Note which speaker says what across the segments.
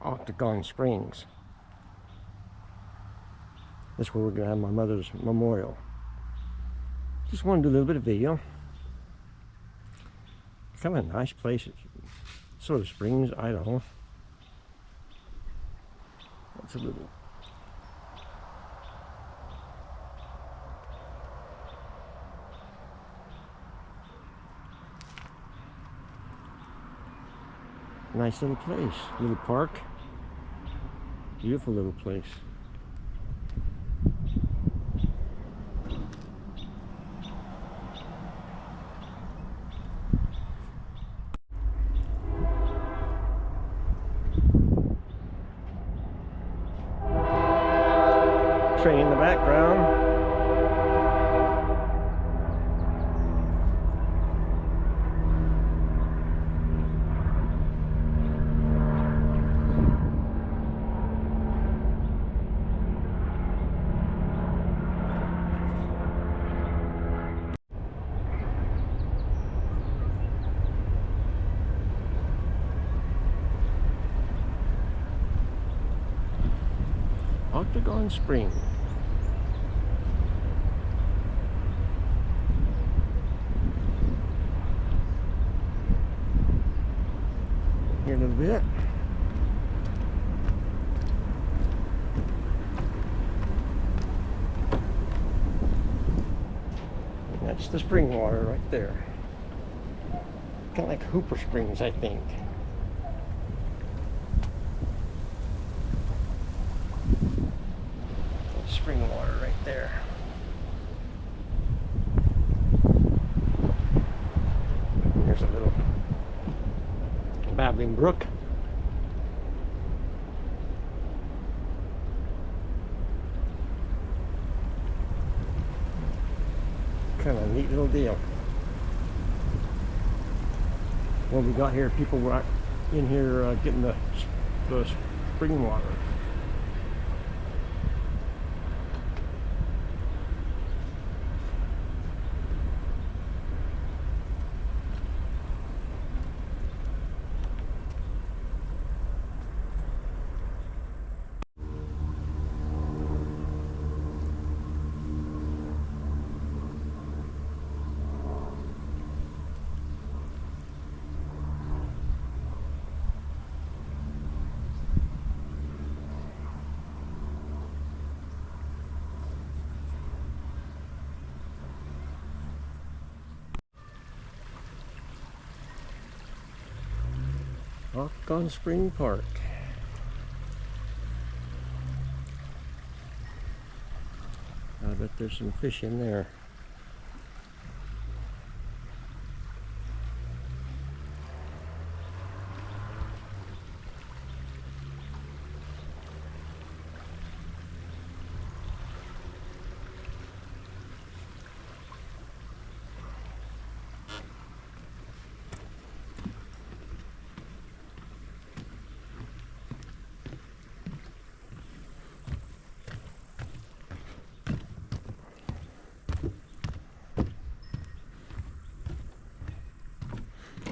Speaker 1: Octagon Springs. That's where we're going to have my mother's memorial. Just wanted to do a little bit of video. Kind of a nice place. It's sort of Springs, Idaho. It's a little... nice little place, little park, beautiful little place. Train in the background. Octagon Spring. Here in a bit. And that's the spring water right there. Kind of like Hooper Springs, I think. Spring water right there. There's a little babbling brook. Kind of a neat little deal. When we got here, people were in here getting the spring water. Octagon Spring Park. I bet there's some fish in there.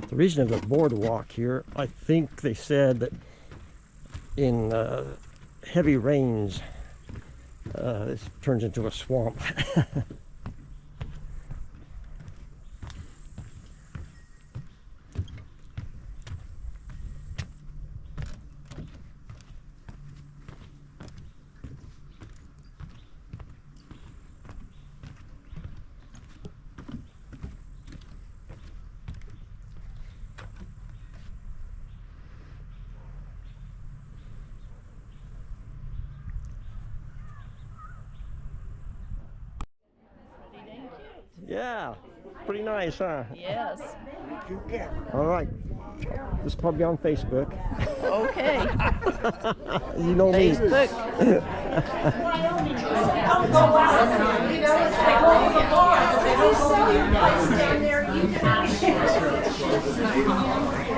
Speaker 1: The reason of the boardwalk here, I think they said that in heavy rains, this turns into a swamp. Yeah, pretty nice, huh?
Speaker 2: Yes.
Speaker 1: All right. This is probably on Facebook.
Speaker 2: Okay.
Speaker 1: You know me.
Speaker 2: Facebook.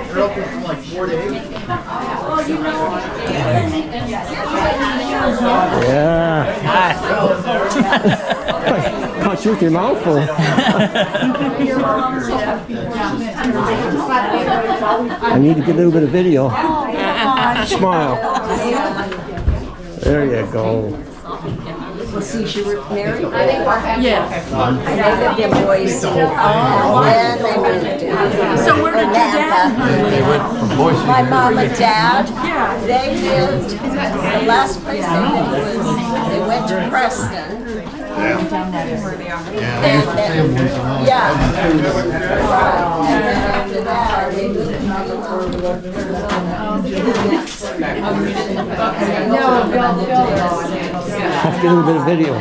Speaker 3: They're open from like 4 to 8.
Speaker 1: Yeah. Caught you with your mouth full. I need to get a little bit of video. Smile. There you go.
Speaker 2: Well, see, she was married.
Speaker 4: Yes.
Speaker 2: They lived in Boise. And they moved to
Speaker 4: So where did your dad?
Speaker 3: They went from Boise.
Speaker 2: my mom and dad,
Speaker 4: Yeah.
Speaker 2: they lived, the last place they lived was, they went to Preston.
Speaker 3: Yeah, they used to see them once in a while.
Speaker 2: Yeah. And then after that, they moved
Speaker 1: Have to do a bit of video.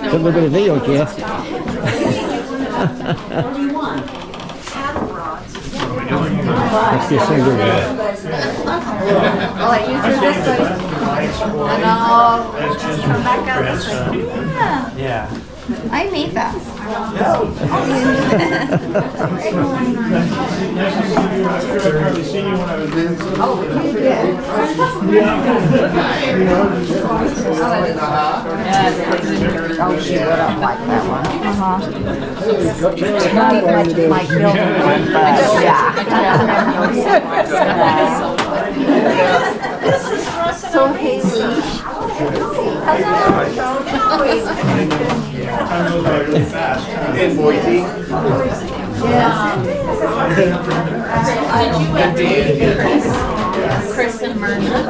Speaker 1: A little bit of video, Jeff. Let's get some good.
Speaker 5: Well, I use her this way, and I'll come back out this way. Yeah. I made that.
Speaker 2: Oh, she would have liked that one.
Speaker 5: Not much of my building one, but yeah. So Haley.
Speaker 3: In Boise.
Speaker 4: Chris and Myrna,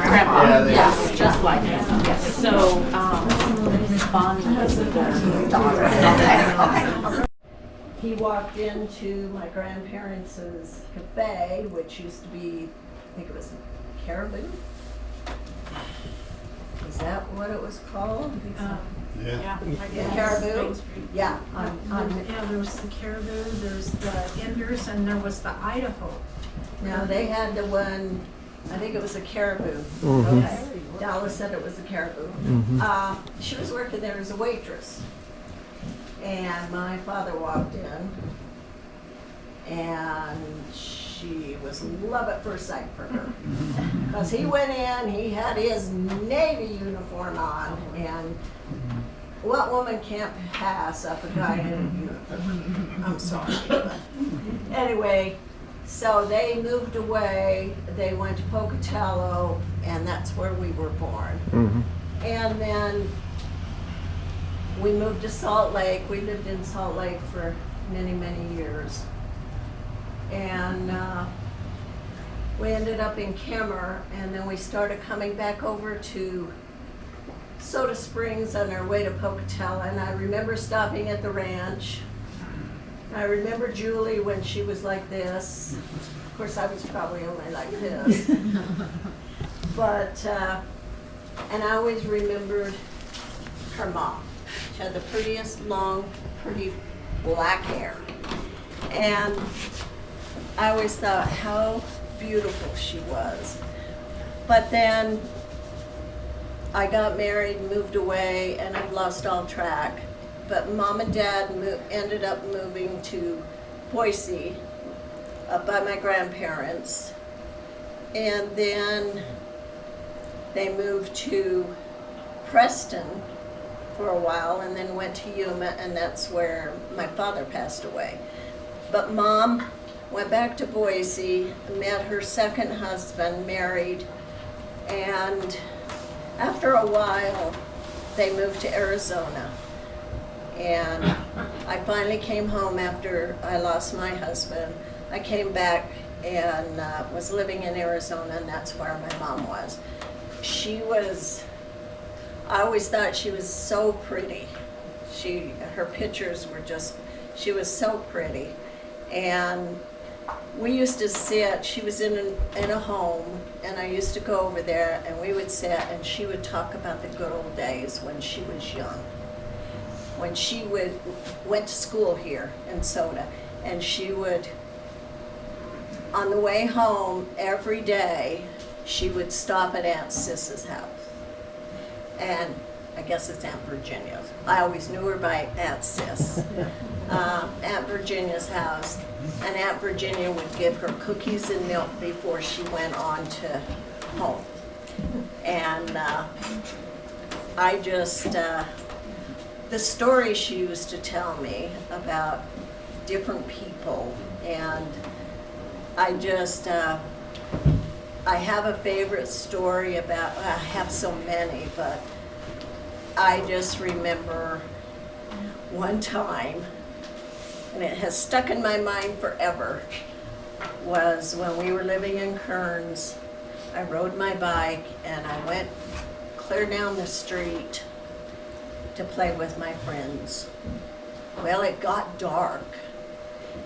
Speaker 4: grandpa. Yes, just like that. Yes. So, Bonnie is the daughter.
Speaker 2: He walked into my grandparents' cafe, which used to be, I think it was Caribou. Is that what it was called?
Speaker 3: Yeah.
Speaker 2: Yeah, Caribou? Yeah.
Speaker 6: Yeah, there was the Caribou, there's the Enders, and there was the Idaho.
Speaker 2: No, they had the one, I think it was a Caribou.
Speaker 1: Mhm.
Speaker 2: Okay. Dallas said it was a Caribou. She was working there as a waitress. And my father walked in, and she was love at first sight for her. Because he went in, he had his Navy uniform on, and what woman can't pass up a guy in a uniform? I'm sorry. But anyway, so they moved away, they went to Pocatello, and that's where we were born. And then we moved to Salt Lake. We lived in Salt Lake for many, many years. And we ended up in Kemmer, and then we started coming back over to Soda Springs on our way to Pocatello. And I remember stopping at the ranch. I remember Julie when she was like this. Of course, I was probably only like this. But, and I always remembered her mom. She had the prettiest, long, pretty black hair. And I always thought how beautiful she was. But then I got married, moved away, and I've lost all track. But Mom and Dad ended up moving to Boise by my grandparents. And then they moved to Preston for a while, and then went to Yuma, and that's where my father passed away. But Mom went back to Boise, met her second husband, married, and after a while, they moved to Arizona. And I finally came home after I lost my husband. I came back and was living in Arizona, and that's where my mom was. I always thought she was so pretty. Her pictures were just, she was so pretty. And we used to sit, she was in a home, and I used to go over there, and we would sit, and she would talk about the good old days when she was young. When she went to school here in Soda, and she would, on the way home every day, she would stop at Aunt Sis's house. And I guess it's Aunt Virginia's. I always knew her by Aunt Sis. Aunt Virginia's house. And Aunt Virginia would give her cookies and milk before she went on to home. And I just, the story she used to tell me about different people, and I just, I have a favorite story about, I have so many, but I just remember one time, and it has stuck in my mind forever, was when we were living in Kearns. I rode my bike and I went clear down the street to play with my friends. Well, it got dark,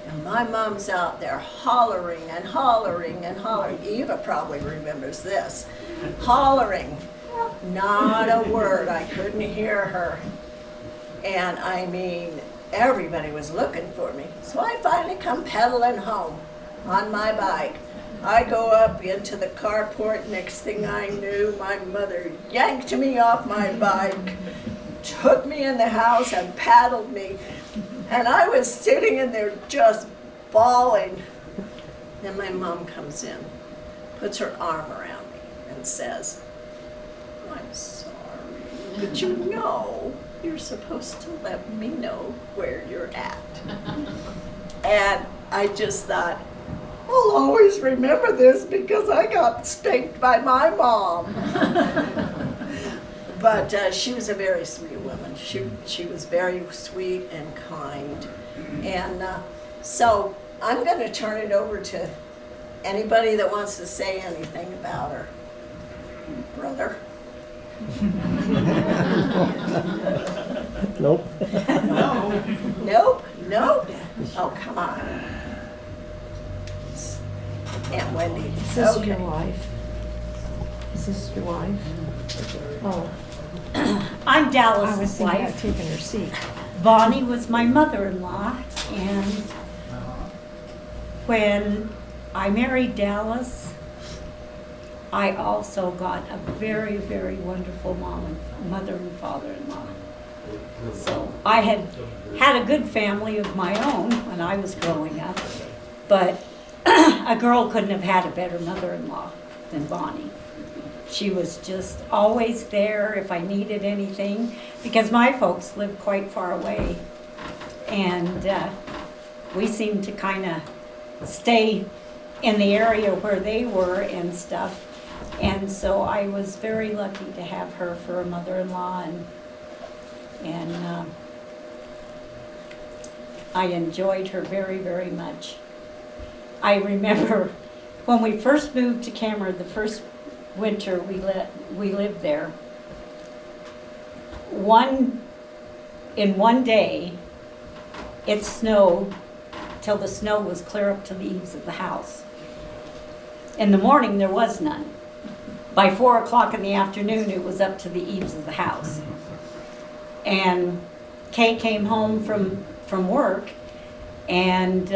Speaker 2: and my mom's out there hollering and hollering and hollering. Eva probably remembers this. Hollering, not a word. I couldn't hear her. And I mean, everybody was looking for me. So I finally come pedaling home on my bike. I go up into the carport. Next thing I knew, my mother yanked me off my bike, took me in the house and paddled me. And I was sitting in there just bawling. Then my mom comes in, puts her arm around me and says, "I'm sorry, but you know, you're supposed to let me know where you're at." And I just thought, I'll always remember this because I got spanked by my mom. But she was a very sweet woman. She was very sweet and kind. And so I'm going to turn it over to anybody that wants to say anything about her. Brother?
Speaker 1: Nope.
Speaker 2: Nope? Nope? Oh, come on. Aunt Wendy.
Speaker 3: Is this
Speaker 2: Okay.
Speaker 3: your wife? Is this your wife? Oh,
Speaker 7: I'm
Speaker 3: I was
Speaker 7: Dallas's
Speaker 3: thinking about
Speaker 7: wife.
Speaker 3: taking her seat.
Speaker 7: Bonnie was my mother-in-law, and when I married Dallas, I also got a very, very wonderful mother and father-in-law. So I had a good family of my own when I was growing up, but a girl couldn't have had a better mother-in-law than Bonnie. She was just always there if I needed anything, because my folks lived quite far away. And we seemed to kind of stay in the area where they were and stuff. And so I was very lucky to have her for a mother-in-law, and I enjoyed her very, very much. I remember when we first moved to Cameron, the first winter we lived there. In one day, it snowed till the snow was clear up to the eaves of the house. In the morning, there was none. By 4 o'clock in the afternoon, it was up to the eaves of the house. And Kay came home from work, and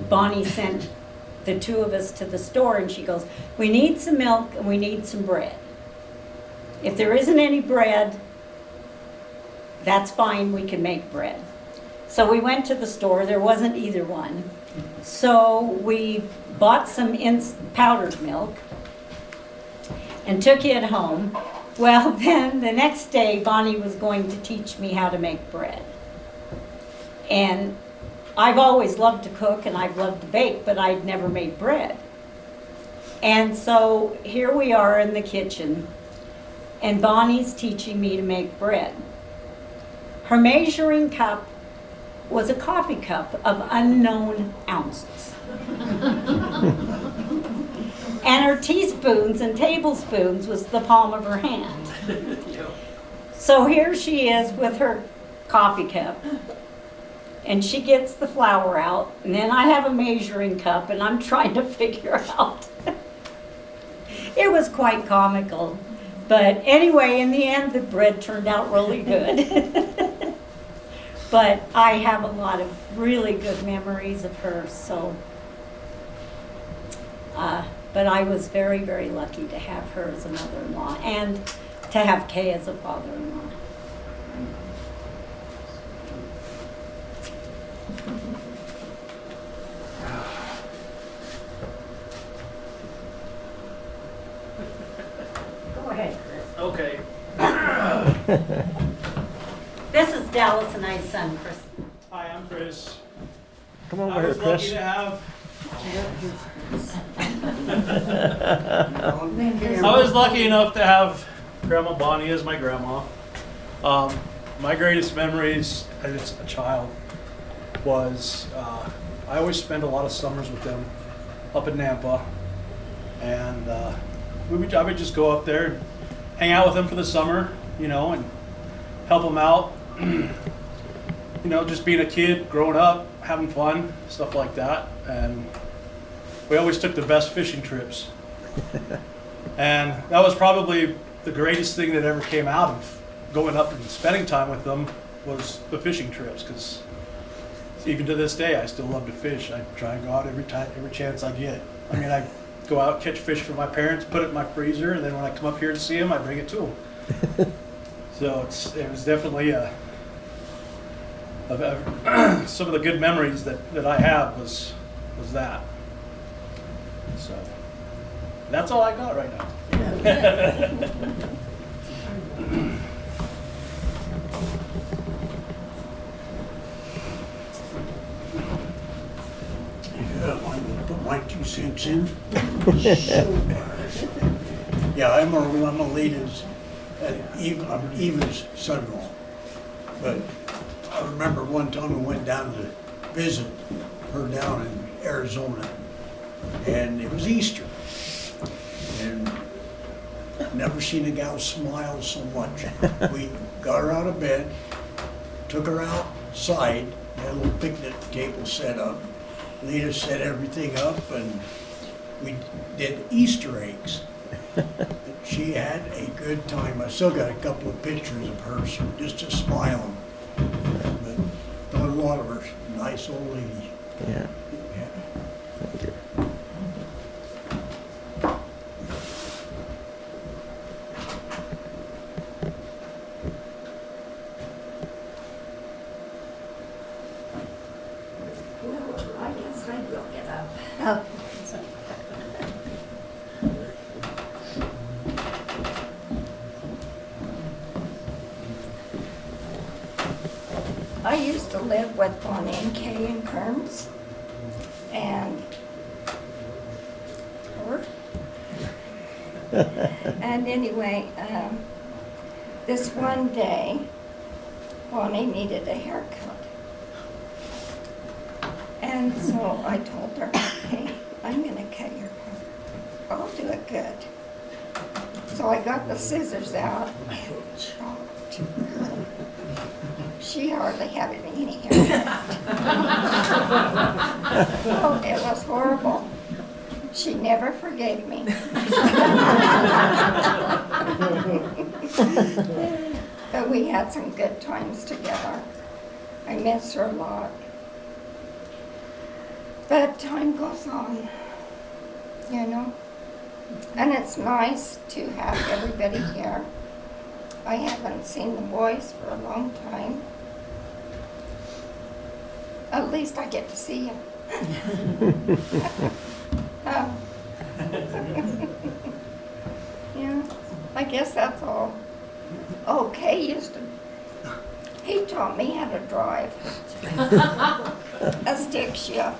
Speaker 7: Bonnie sent the two of us to the store, and she goes, "We need some milk and we need some bread. If there isn't any bread, that's fine, we can make bread." So we went to the store, there wasn't either one. So we bought some powdered milk and took it home. Well, then the next day, Bonnie was going to teach me how to make bread. And I've always loved to cook and I've loved to bake, but I'd never made bread. And so here we are in the kitchen, and Bonnie's teaching me to make bread. Her measuring cup was a coffee cup of unknown ounces. And her teaspoons and tablespoons was the palm of her hand. So here she is with her coffee cup, and she gets the flour out, and then I have a measuring cup, and I'm trying to figure out. It was quite comical. But anyway, in the end, the bread turned out really good. But I have a lot of really good memories of her, so. But I was very, very lucky to have her as a mother-in-law and to have Kay as a father-in-law.
Speaker 5: Okay.
Speaker 7: This is Dallas and I's son, Chris.
Speaker 5: Hi, I'm Chris.
Speaker 1: Come over
Speaker 5: I
Speaker 1: here,
Speaker 5: was lucky
Speaker 1: Chris.
Speaker 5: to have. I was lucky enough to have Grandma Bonnie as my grandma. My greatest memories as a child was I always spent a lot of summers with them up in Nampa, and I would just go up there and hang out with them for the summer, you know, and help them out. You know, just being a kid, growing up, having fun, stuff like that. And we always took the best fishing trips. And that was probably the greatest thing that ever came out of going up and spending time with them was the fishing trips. Because even to this day, I still love to fish. I try and go out every chance I get. I mean, I go out, catch fish for my parents, put it in my freezer, and then when I come up here to see them, I bring it to them. So it was definitely some of the good memories that I have was that. So that's all I got right now.
Speaker 8: Yeah, I'm gonna put my 2 cents in. Yeah, I'm Lita's, I'm Eva's son-in-law. But I remember one time we went down to visit her down in Arizona, and it was Easter. And never seen a gal smile so much. We got her out of bed, took her outside, had a little picnic table set up. Lita set everything up, and we did Easter eggs. She had a good time. I still got a couple of pictures of her, so just a smiling. But thought a lot of her, nice old lady.
Speaker 1: Yeah.
Speaker 8: Yeah.
Speaker 1: Thank you.
Speaker 3: I guess I will get up. I used to live with Bonnie and Kay and Kearns and her. And anyway, this one day, Bonnie needed a haircut. And so I told her, hey, I'm gonna cut your hair. I'll do it good. So I got the scissors out and chopped. She hardly had any hair left. Oh, it was horrible. She never forgave me. But we had some good times together. I miss her a lot. But time goes on, you know? And it's nice to have everybody here. I haven't seen the boys for a long time. At least I get to see you. Yeah, I guess that's all. Oh, Kay he taught me how to drive a stick shift.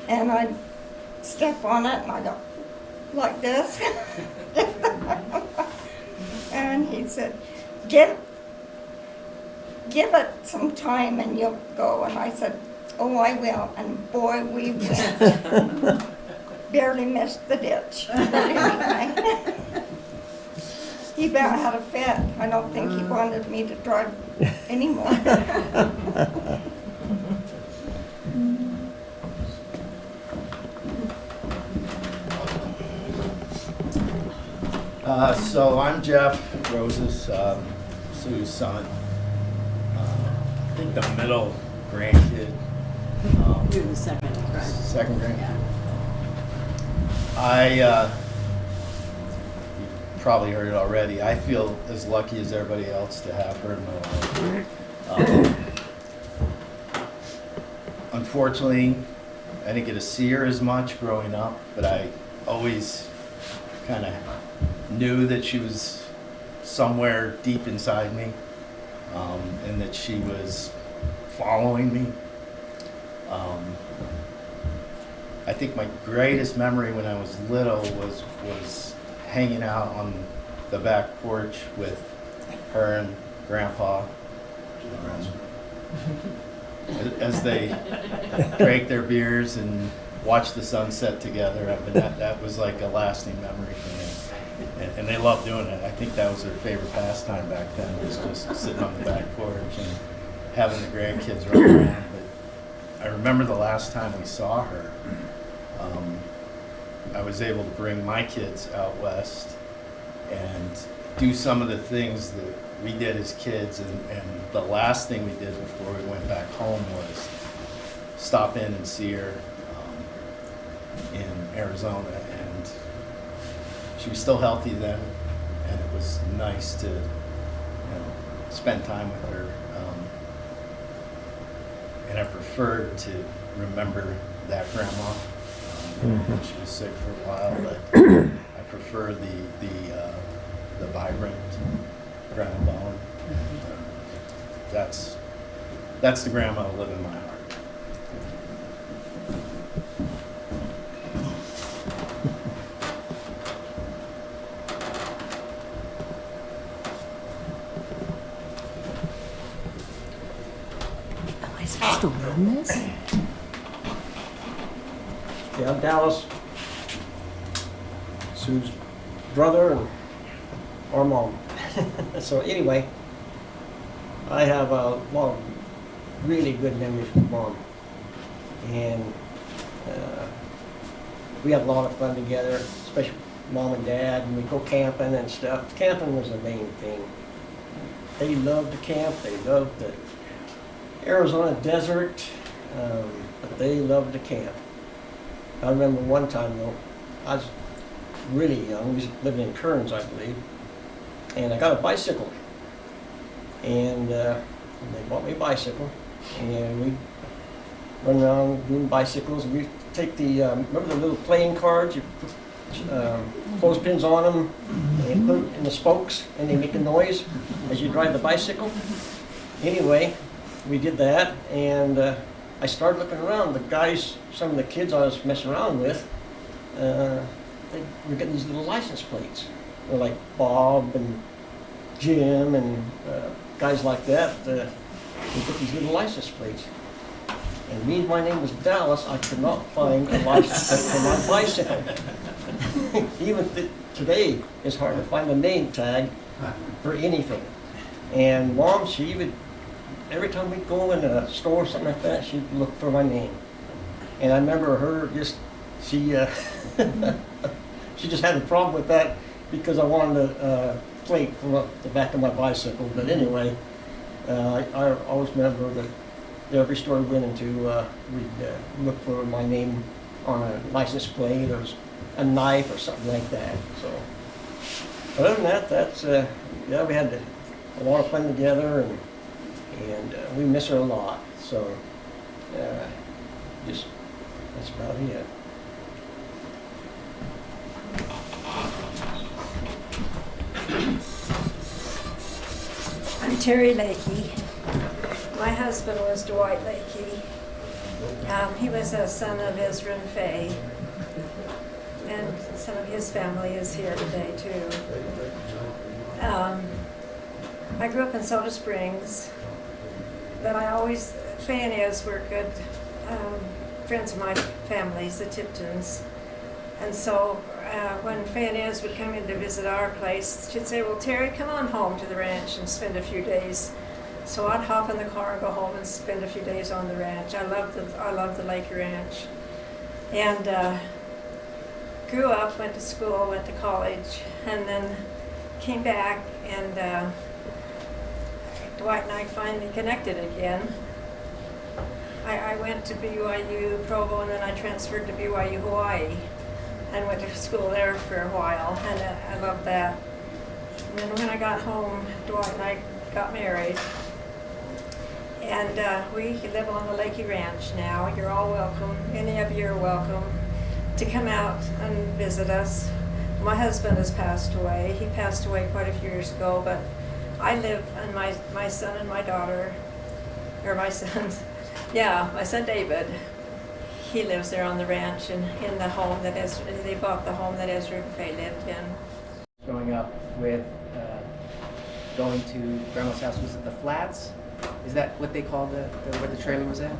Speaker 3: And I'd step on it and I'd go like this. And he said, give it some time and you'll go. And I said, oh, I will. And boy, we went. Barely missed the ditch. But anyway, he about had a fit. I don't think he wanted me to drive anymore.
Speaker 9: So I'm Jeff, Rose's, Sue's son. I think the middle grandkid.
Speaker 4: You're the second, right?
Speaker 9: Second grandkid.
Speaker 4: Yeah.
Speaker 9: You probably heard it already. I feel as lucky as everybody else to have her in my life. Unfortunately, I didn't get to see her as much growing up, but I always kind of knew that she was somewhere deep inside me, and that she was following me. I think my greatest memory when I was little was hanging out on the back porch with her and Grandpa, as they drank their beers and watched the sunset together. I mean, that was like a lasting memory for me. And they loved doing it. I think that was their favorite pastime back then, was just sitting on the back porch and having the grandkids run around. But I remember the last time we saw her, I was able to bring my kids out west and do some of the things that we did as kids, and the last thing we did before we went back home was stop in and see her in Arizona, and she was still healthy then, and it was nice to spend time with her, and I preferred to remember that grandma. She was sick for a while, but I prefer the vibrant grandma Bowen. That's the grandma that lived in my heart.
Speaker 10: Am I supposed to run this?
Speaker 1: Yeah, I'm Dallas, Sue's brother and our mom. So anyway, I have a lot of really good memories with Mom, and we had a lot of fun together, especially Mom and Dad, and we'd go camping and stuff. Camping was the main thing. They loved to camp, they loved the Arizona desert, but they loved to camp. I remember one time though, I was really young, we was living in Kearns, I believe, and I got a bicycle. And they bought me a bicycle, and we run around doing bicycles. We take the, remember the little playing cards? You put clothespins on them, and put them in the spokes, and they make a noise as you drive the bicycle. Anyway, we did that, and I started looking around. The guys, some of the kids I was messing around with, they were getting these little license plates. They're like Bob and Jim and guys like that. They get these little license plates. And me, my name was Dallas. I could not find a license plate for my bicycle. Even today, it's hard to find a name tag for anything. And Mom, she would, every time we'd go in a store or something like that, she'd look for my name. And I remember her just, she just had a problem with that because I wanted a plate for the back of my bicycle. But anyway, I always remember that every store we went into, we'd look for my name on a license plate or a knife or something like that. So, other than that, that's yeah, we had a lot of fun together, and we miss her a lot. So, just that's about it.
Speaker 3: I'm Terry Lakey. My husband was Dwight Lakey. He was a son of Ezra and Faye, and some of his family is here today too. I grew up in Soda Springs, but Faye and Ez were good friends of my family's, the Tiptons. And so when Faye and Ez would come in to visit our place, she'd say, well, Terry, come on home to the ranch and spend a few days. So I'd hop in the car and go home and spend a few days on the ranch. I love the Lakey Ranch. And grew up, went to school, went to college, and then came back, and Dwight and I finally connected again. I went to BYU Provo, and then I transferred to BYU Hawaii and went to school there for a while, and I loved that. And then when I got home, Dwight and I got married. And we live on the Lakey Ranch now. You're all welcome. Any of you are welcome to come out and visit us. my husband has passed away. He passed away quite a few years ago, but I live, and my son and my daughter, or my son's, yeah, my son David, he lives there on the ranch and in the home that they bought the home that Ezra and Faye lived in.
Speaker 10: Growing up with going to Grandma's house, was it the Flats? Is that what they call where the trailer was at?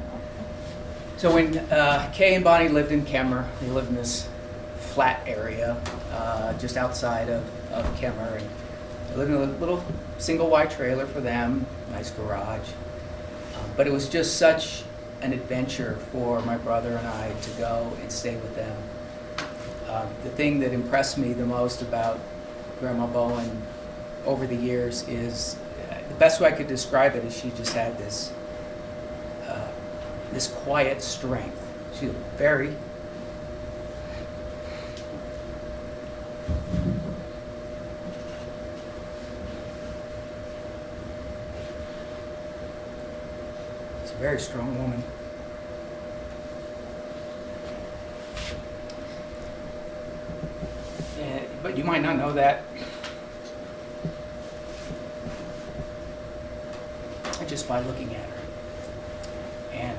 Speaker 10: So when Kay and Bonnie lived in Kemmer, they lived in this flat area just outside of Kemmer, and they lived in a little single wide trailer for them, nice garage. But it was just such an adventure for my brother and I to go and stay with them. The thing that impressed me the most about Grandma Bowen over the years is, the best way I could describe it is she just had this this quiet strength. She's very she's a very strong woman. But you might not know that just by looking at her. And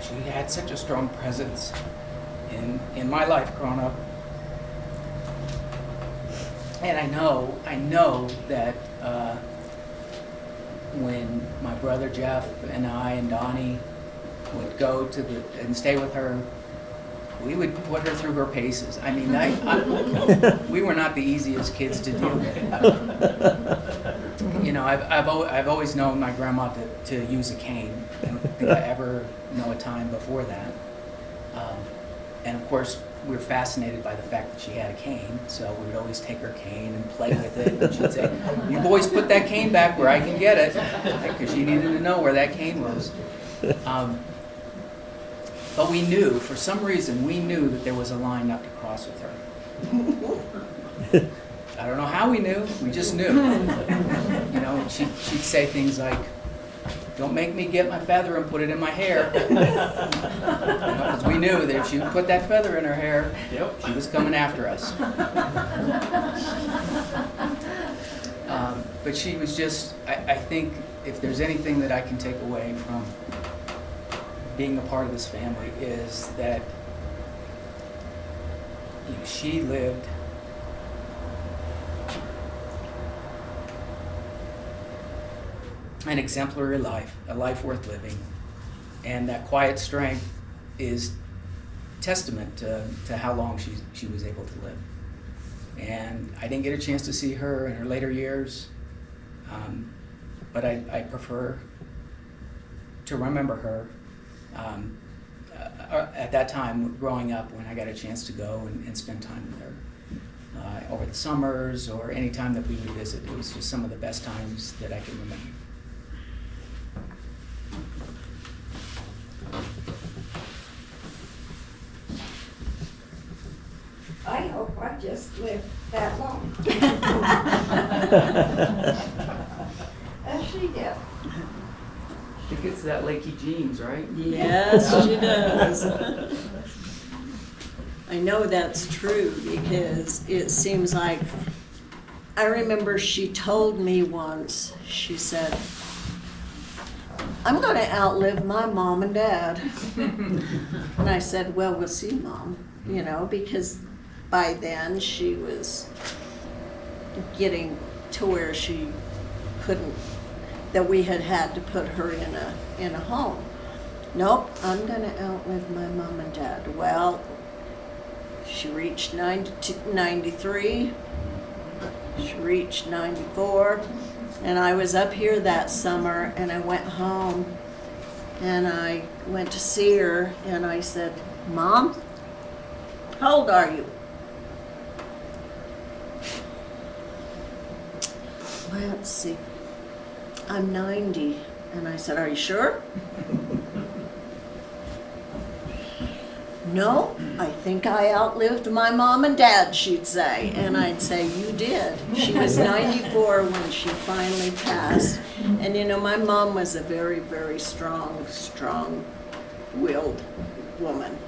Speaker 10: she had such a strong presence in my life growing up. And I know that when my brother Jeff and I and Donnie would go and stay with her, we would put her through her paces. I mean, we were not the easiest kids to deal with. You know, I've always known my grandma to use a cane. I don't think I ever know a time before that. And of course, we were fascinated by the fact that she had a cane, so we would always take her cane and play with it. And she'd say, "You boys put that cane back where I can get it," because she needed to know where that cane was. But we knew, for some reason, we knew that there was a line not to cross with her. I don't know how we knew, we just knew. You know, she'd say things like, "Don't make me get my feather and put it in my hair." Because we knew that if she put that feather in her hair, she was coming after us. But she was just, I think if there's anything that I can take away from being a part of this family is that she lived an exemplary life, a life worth living, and that quiet strength is testament to how long she was able to live. And I didn't get a chance to see her in her later years, but I prefer to remember her at that time growing up when I got a chance to go and spend time with her. Over the summers or any time that we would visit, it was just some of the best times that I can remember.
Speaker 3: I hope I just lived that long. As she did.
Speaker 10: She gets that Lakey genes, right?
Speaker 2: Yes, she does. I know that's true because it seems like, I remember she told me once, she said, "I'm going to outlive my mom and dad." And I said, "Well, we'll see, Mom," you know, because by then she was getting to where she couldn't, that we had to put her in a home. "Nope, I'm gonna outlive my mom and dad." Well, she reached 93, she reached 94, and I was up here that summer and I went home and I went to see her and I said, "Mom, how old are you?" "Let's see, I'm 90. And I said, "Are you sure?" "No, I think I outlived my mom and dad," she'd say. And I'd say, "You did." She was 94 when she finally passed. And you know, my mom was a very, very strong-willed woman.